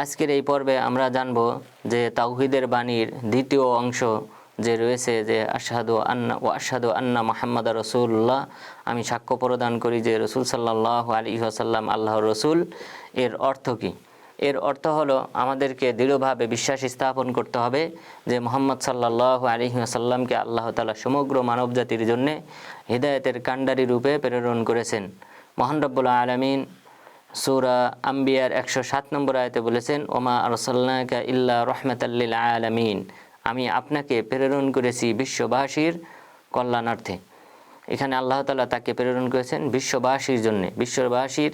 আজকের এই পর্বে আমরা জানব যে তাওহীদের বাণীর দ্বিতীয় অংশ যে রয়েছে, যে আশহাদু আন্না মুহাম্মাদা রাসূলুল্লাহ, আমি সাক্ষ্য প্রদান করি যে রাসূল সাল্লাল্লাহু আলাইহি ওয়াসাল্লাম আল্লাহর রাসূল। এর অর্থ কী? এর অর্থ হলো আমাদেরকে দৃঢ়ভাবে বিশ্বাস স্থাপন করতে হবে যে মুহাম্মদ সাল্লাল্লাহু আলাইহি ওয়াসাল্লামকে আল্লাহ তাআলা সমগ্র মানবজাতির জন্য হিদায়াতের কাণ্ডারী রূপে প্রেরণ করেছেন। মহান রব্বুল আলামিন সূরা আম্বিয়ার 107 নম্বর আয়াতে বলেছেন, ওমা আরসালনাকা ইল্লা রাহমাতাল লিল আলামিন, আমি আপনাকে প্রেরণ করেছি বিশ্ববাসীর কল্যাণার্থে। এখানে আল্লাহ তাআলা তাকে প্রেরণ করেছেন বিশ্ববাসীর জন্য, বিশ্ববাসীর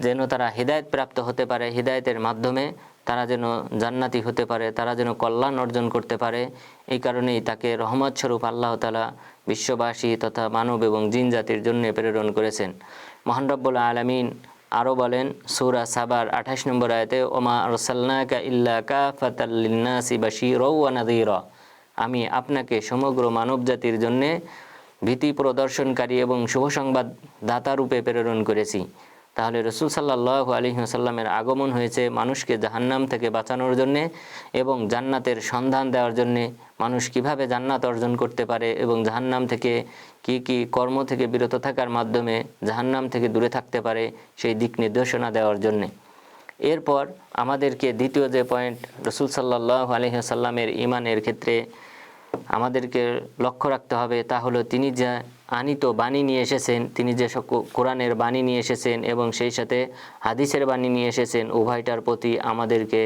যেন তারা হিদায়াত প্রাপ্ত হতে পারে, হিদায়াতের মাধ্যমে তারা যেন জান্নাতি হতে পারে, তারা যেন কল্যাণ অর্জন করতে পারে। এই কারণেই তাকে রহমত স্বরূপ আল্লাহ তাআলা বিশ্ববাসী তথা মানব এবং জিন জাতির জন্য প্রেরণ করেছেন। মহান রব্বুল আলামিন আরও বলেন সূরা সাবার 28 নম্বর আয়াতে, ওমা আরসালনাকা ইল্লা কাফাতাল লিন্নাসি বাশীরা ওয়া নাযীরা, আমি আপনাকে সমগ্র মানব জাতির জন্য ভীতি প্রদর্শনকারী এবং শুভ সংবাদ দাতা রূপে প্রেরণ করেছি। তাহলে রাসূল সাল্লাল্লাহু আলাইহি ওয়াসাল্লামের আগমন হয়েছে মানুষকে জাহান্নাম থেকে বাঁচানোর জন্যে এবং জান্নাতের সন্ধান দেওয়ার জন্যে, মানুষ কিভাবে জান্নাত অর্জন করতে পারে এবং জাহান্নাম থেকে কি কর্ম থেকে বিরত থাকার মাধ্যমে জাহান্নাম থেকে দূরে থাকতে পারে সেই দিক নির্দেশনা দেওয়ার জন্যে। এরপর আমাদেরকে দ্বিতীয় যে পয়েন্ট, রাসূল সাল্লাল্লাহু আলাইহি ওয়াসাল্লামের ঈমানের ক্ষেত্রে আমাদেরকে লক্ষ্য রাখতে হবে তা হলো তিনি যা আনিত বাণী নিয়ে এসেছেন, তিনি যে কোরআনের বাণী নিয়ে এসেছেন এবং সেই সাথে হাদিসের বাণী নিয়ে এসেছেন, উভয়টার প্রতি আমাদেরকে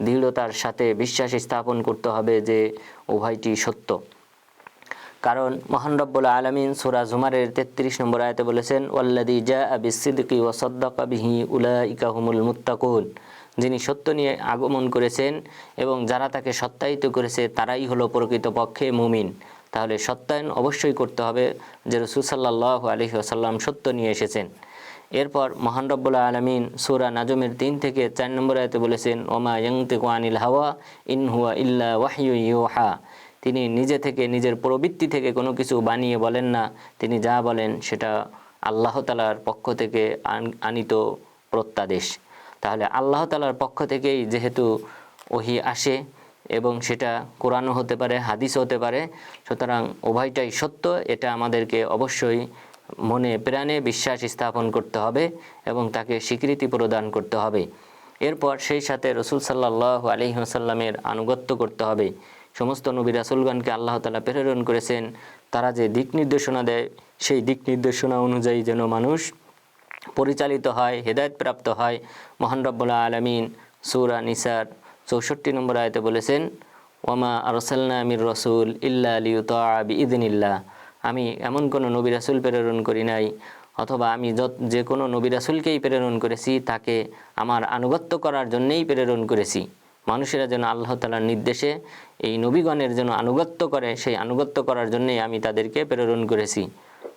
দৃঢ়তার সাথে বিশ্বাস স্থাপন করতে হবে যে উভয়টি সত্য। কারণ মহান রব্বুল আলামিন সূরা জুমারের 33 নম্বর আয়াতে বলেছেন, ওয়াল্লাযী জাআ বিস-সিদকি ওয়া সাদ্দাকা বিহি উলাইকা হুমুল মুত্তাকুন, যিনি সত্য নিয়ে আগমন করেছেন এবং যারা তাকে সত্যায়িত করেছে তারাই হলো প্রকৃতপক্ষে মুমিন। তাহলে সত্যায়ন অবশ্যই করতে হবে যে রাসূল সাল্লাল্লাহু আলাইহি ওয়াসাল্লাম সত্য নিয়ে এসেছেন। এরপর মহান রব্বুল আলামিন সূরা নাজমের 3 থেকে 4 নম্বর আয়াতে বলেছেন, ওমা ইয়ানতিকু আনিল হাওয়া ইন হুয়া ইল্লা ওয়াহয়ু ইউহা, তিনি নিজে থেকে নিজের প্রবৃত্তি থেকে কোনো কিছু বানিয়ে বলেন না, তিনি যা বলেন সেটা আল্লাহ তাআলার পক্ষ থেকে আনিত প্রত্যাদেশ। তাহলে আল্লাহ তাআলার পক্ষ থেকেই যেহেতু ওহী আসে এবং সেটা কোরআনও হতে পারে, হাদিসও হতে পারে, সুতরাং উভয়টাই সত্য, এটা আমাদেরকে অবশ্যই মনে প্রাণে বিশ্বাস স্থাপন করতে হবে এবং তাকে স্বীকৃতি প্রদান করতে হবে। এরপর সেই সাথে রাসূল সাল্লাল্লাহু আলাইহি ওয়াসাল্লামের আনুগত্য করতে হবে। সমস্ত নবী রাসূলগণকে আল্লাহ তাআলা প্রেরণ করেছেন, তারা যে দিক নির্দেশনা দেয় সেই দিক নির্দেশনা অনুযায়ী যেন মানুষ পরিচালিত হয়, হেদায়েত প্রাপ্ত হয়। মহান রব্বুল আলামিন সূরা নিসার 64 নম্বর আয়াতে বলেছেন, ওয়ামা আরসালনা মির রাসূল ইল্লা লিইউতাআ বিইযনিল্লাহ, আমি এমন কোনো নবী রাসূল প্রেরণ করি নাই, অথবা আমি যে কোনো নবী রাসূলকেই প্রেরণ করেছি তাকে আমার আনুগত্য করার জন্যই প্রেরণ করেছি। মানুষেরা যেন আল্লাহ তাআলার নির্দেশে এই নবীগণের যেন আনুগত্য করে, সেই আনুগত্য করার জন্যই আমি তাদেরকে প্রেরণ করেছি।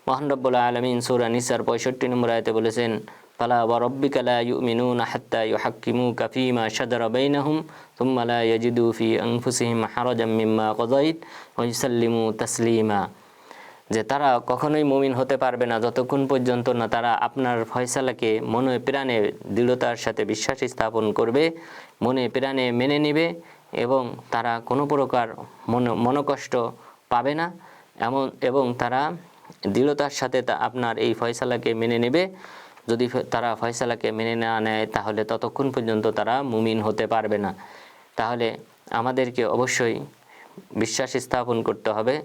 মহান রব্বুল আলামিন সূরা নিসার 65 নম্বর আয়াতে বলেছেন, ফালা ওয়া রাব্বিকা লা ইউমিনুনা হাত্তা ইউহাক্কিমুকা ফীমা শাজারা বাইনাহুম সুম্মা লা ইয়াজিদু ফি আনফুসিহিম হারাজাম মিম্মা কাযাইত ওয়া ইউসাল্লিমু তাসলিমা, যে তারা কখনোই মুমিন হতে পারবে না যতক্ষণ পর্যন্ত না তারা আপনার ফয়সালাকে মনে প্রাণে দৃঢ়তার সাথে বিশ্বাস স্থাপন করবে, মনে প্রাণে মেনে নেবে এবং তারা কোনো প্রকার মনোকষ্ট পাবে না এবং তারা দৃঢ়তার সাথে আপনার এই ফয়সালাকে মেনে নেবে। যদি তারা ফয়সালাকে মেনে না নেয় তাহলে ততক্ষণ পর্যন্ত তারা মুমিন হতে পারবে না। তাহলে আমাদেরকে অবশ্যই বিশ্বাস স্থাপন করতে হবে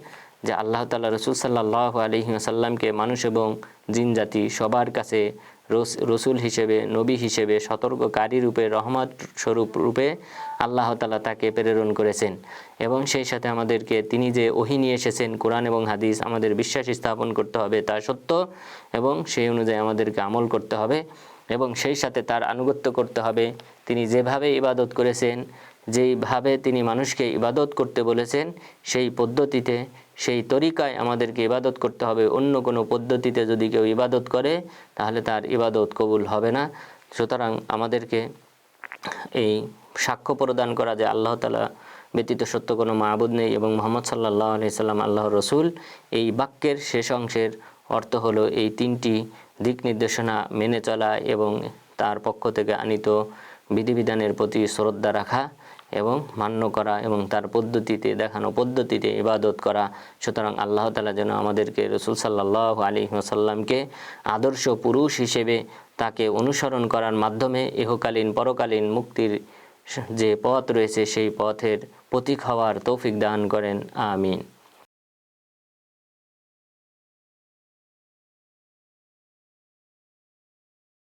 যে আল্লাহ তাআলা রাসূল সাল্লাল্লাহু আলাইহি ওয়াসাল্লামকে মানুষ এবং জিন জাতি সবার কাছে রসুল হিসেবে, নবী হিসেবে, সতর্ককারী রূপে, রহমত স্বরূপ রূপে আল্লাহ তাআলা তাকে প্রেরণ করেছেন। এবং সেই সাথে আমাদেরকে তিনি যে ওহী নিয়ে এসেছেন কোরআন এবং হাদিস, আমাদের বিশ্বাস স্থাপন করতে হবে তা সত্য এবং সেই অনুযায়ী আমাদেরকে আমল করতে হবে এবং সেই সাথে তার আনুগত্য করতে হবে। তিনি যেভাবে ইবাদত করেছেন, যেইভাবে তিনি মানুষকে ইবাদত করতে বলেছেন সেই পদ্ধতিতে, সেই তরিকায় আমাদেরকে ইবাদত করতে হবে। অন্য কোনো পদ্ধতিতে যদি কেউ ইবাদত করে তাহলে তার ইবাদত কবুল হবে না। সুতরাং আমাদেরকে এই সাক্ষ্য প্রদান করা যে আল্লাহ তাআলা ব্যতীত সত্য কোনো মাবুদ নেই এবং মুহাম্মদ সাল্লাল্লাহু আলাইহি সাল্লাম আল্লাহর রাসূল, এই বাক্যের শেষ অংশের অর্থ হলো এই তিনটি দিক নির্দেশনা মেনে চলা এবং তার পক্ষ থেকে আনিত বিধিবিধানের প্রতি শ্রদ্ধা রাখা এবং মান্য করা এবং তার পদ্ধতিতে দেখানো পদ্ধতিতে ইবাদত করা। সুতরাং আল্লাহ তাআলা যেন আমাদেরকে রাসূল সাল্লাল্লাহু আলাইহি ওয়াসাল্লামকে আদর্শ পুরুষ হিসেবে তাকে অনুসরণ করার মাধ্যমে ইহকালীন পরকালীন মুক্তির যে পথ রয়েছে সেই পথের পথিক হওয়ার তৌফিক দান করেন। আমিন।